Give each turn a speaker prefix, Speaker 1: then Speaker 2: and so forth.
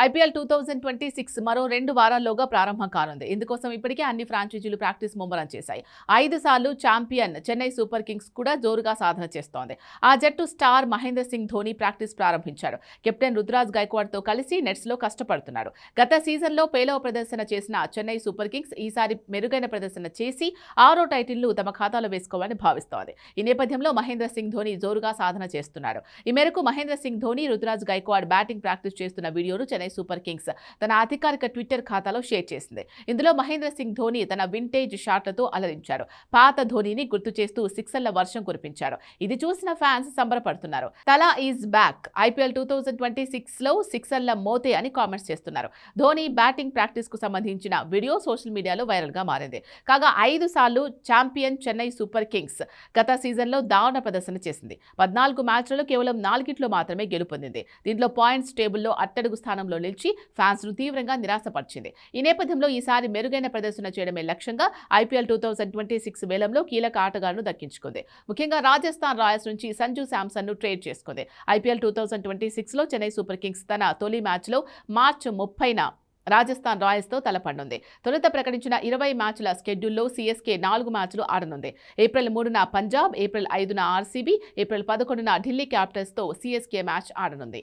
Speaker 1: IPL 2026 మరో 2 వారాల్లోగా ప్రారంభం కానుంది. ఇందుకోసం ఇప్పటికే అన్ని ఫ్రాంచైజీలు ప్రాక్టీస్ ముమ్మరం చేశాయి. 5 సార్లు ఛాంపియన్ చెన్నై సూపర్ కింగ్స్ కూడా జోరుగా సాధన చేస్తోంది. ఆ జట్టు స్టార్ మహేంద్ర సింగ్ ధోని ప్రాక్టీస్ ప్రారంభించారు. కెప్టెన్ రుతురాజ్ గైక్వాడ్తో కలిసి నెట్స్లో కష్టపడుతున్నాడు. గత సీజన్లో పేలవ ప్రదర్శన చేసిన చెన్నై సూపర్ కింగ్స్ ఈసారి మెరుగైన ప్రదర్శన చేసి 6వ టైటిల్ను తమ ఖాతాలో వేసుకోవాలని భావిస్తోంది. ఈ నేపథ్యంలో మహేంద్ర సింగ్ ధోని జోరుగా సాధన చేస్తున్నాడు. ఈ మేరకు మహేంద్ర సింగ్ ధోని రుతురాజ్ గైక్వాడ్ బ్యాటింగ్ ప్రాక్టీస్ చేస్తున్న వీడియోను చెన్నై సూపర్ కింగ్స్ తన అధికారిక ట్విట్టర్ ఖాతాలో షేర్ చేసింది. ఇందులో మహేంద్ర సింగ్ ధోని తన వింటేజ్ షాట్లతో అలరించారు. పాత ధోనిని గుర్తు చేస్తూ సిక్సర్ల వర్షం కురిపించారు. ఇది చూసిన ఫ్యాన్స్ సంబరపడుతున్నారు. తలా ఈజ్ బ్యాక్. ఐపీఎల్ 2026లో సిక్సర్ల మోతే అని కామెంట్స్ చేస్తున్నారు. ధోని బ్యాటింగ్ ప్రాక్టీస్ కు సంబంధించిన వీడియో సోషల్ మీడియాలో వైరల్ గా మారింది. కాగా 5 సార్లు ఛాంపియన్ చెన్నై సూపర్ కింగ్స్ గత సీజన్లో దారుణ ప్రదర్శన చేసింది. 14 మ్యాచ్లలో కేవలం 4 మాత్రమే గెలుపొందింది. దీంట్లో పాయింట్స్ టేబుల్లో అట్టడుగు స్థానంలో నిలిచి ఫ్యాన్స్ ను తీవ్రంగా నిరాశపరిచింది. ఈ నేపథ్యంలో ఈసారి మెరుగైన ప్రదర్శన చేయడమే లక్ష్యంగా ఐపీఎల్ 2026 వేలంలో కీలక ఆటగాళ్లను దక్కించుకుంది. ముఖ్యంగా రాజస్థాన్ రాయల్స్ నుంచి సంజు శాంసన్ ను ట్రేడ్ చేసుకుంది. ఐపీఎల్ 2026లో చెన్నై సూపర్ కింగ్స్ తన తొలి మ్యాచ్లో మార్చి 30న రాజస్థాన్ రాయల్స్తో తలపడనుంది. తొలుత ప్రకటించిన 20 మ్యాచ్ల స్కెడ్యూల్లో సీఎస్కే 4 మ్యాచ్లు ఆడనుంది. ఏప్రిల్ 3న పంజాబ్, ఏప్రిల్ 5న ఆర్సీబీ, ఏప్రిల్ 11న ఢిల్లీ క్యాపిటల్స్తో సీఎస్కే మ్యాచ్ ఆడనుంది.